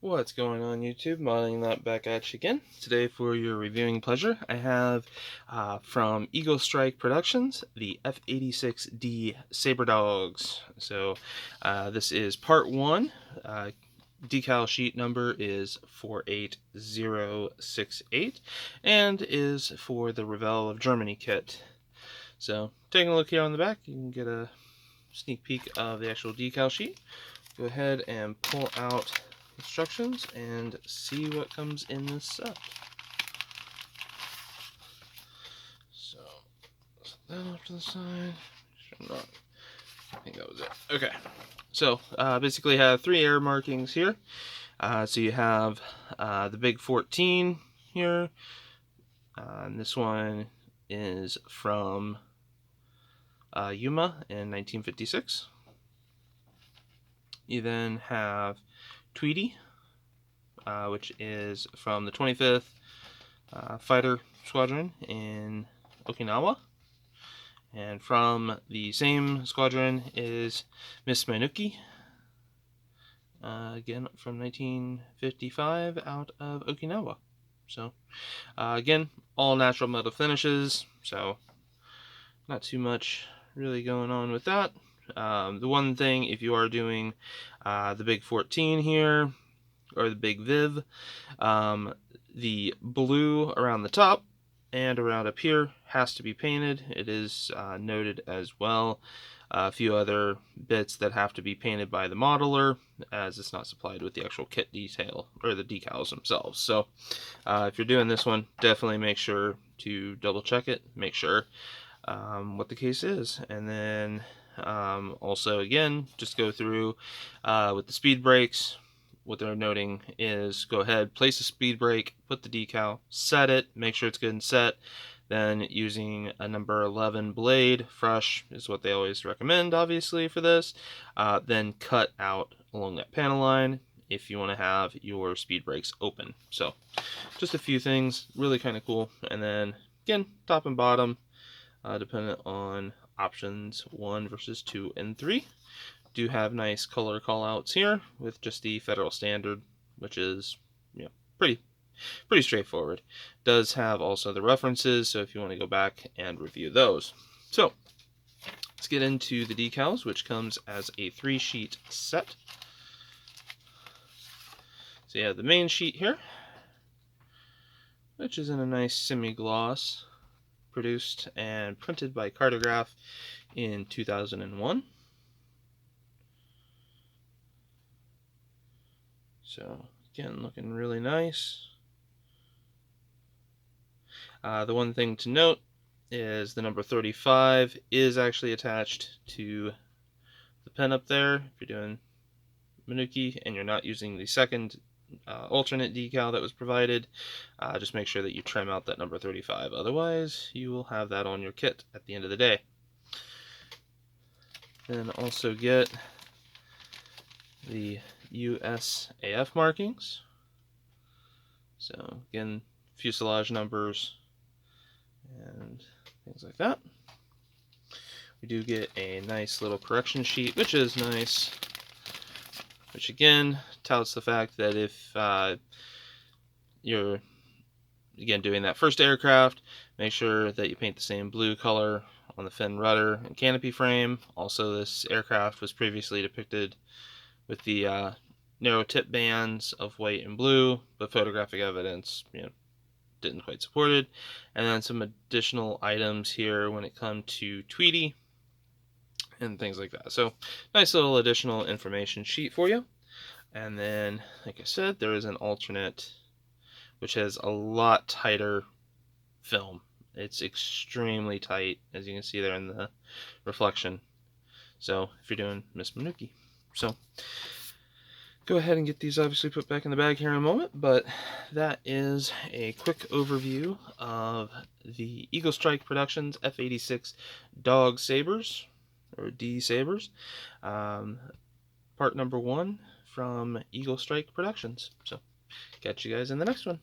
What's going on, YouTube? Modeling that back at you again. Today, for your reviewing pleasure, I have from Eagle Strike Productions the F-86D Saber Dogs. So this is part one. Decal sheet number is 48068 and is for the Revell of Germany kit. So taking a look here on the back, you can get a sneak peek of the actual decal sheet. Go ahead and pull out instructions and see what comes in this set. So set that off to the side. I think that was it. Okay, so basically have three air markings here. So you have the big 14 here, and this one is from Yuma in 1956. You then have Tweety, which is from the 25th Fighter Squadron in Okinawa. And from the same squadron is Miss Minuki, again from 1955 out of Okinawa. So, again, all natural metal finishes, so not too much really going on with that. The one thing, if you are doing the big 14 here, or the big Viv, the blue around the top and around up here has to be painted. It is noted as well. A few other bits that have to be painted by the modeler, as it's not supplied with the actual kit detail or the decals themselves. So if you're doing this one, definitely make sure to double check it, make sure what the case is, and then also again just go through with the speed brakes. What they're noting is go ahead, place a speed brake, put the decal, set it, make sure it's good and set. Then using a number 11 blade, fresh is what they always recommend, obviously, for this. Then cut out along that panel line if you want to have your speed brakes open. So just a few things, really kind of cool. And then again, top and bottom, dependent on options 1 versus 2 and 3. Do have nice color callouts here with just the federal standard, which is pretty straightforward. Does have also the references, so if you want to go back and review those. So let's get into the decals, which comes as a 3-sheet set. So you have the main sheet here, which is in a nice semi-gloss, produced and printed by Cartograph in 2001. So again, looking really nice. The one thing to note is the number 35 is actually attached to the pen up there. If you're doing Minuki and you're not using the second alternate decal that was provided, just make sure that you trim out that number 35. Otherwise, you will have that on your kit at the end of the day. Then also get the USAF markings. So again, fuselage numbers and things like that. We do get a nice little correction sheet, which is nice, which again touts the fact that if you're again doing that first aircraft, make sure that you paint the same blue color on the fin, rudder, and canopy frame. Also, this aircraft was previously depicted with the narrow tip bands of white and blue, but photographic evidence didn't quite support it. And then some additional items here when it comes to Tweety and things like that. So nice little additional information sheet for you. And then, like I said, there is an alternate which has a lot tighter film. It's extremely tight, as you can see there in the reflection. So if you're doing Miss Minuki. So go ahead and get these obviously put back in the bag here in a moment, but that is a quick overview of the Eagle Strike Productions F-86 Dog Sabers, or D Sabers, part number 1 from Eagle Strike Productions. So catch you guys in the next one.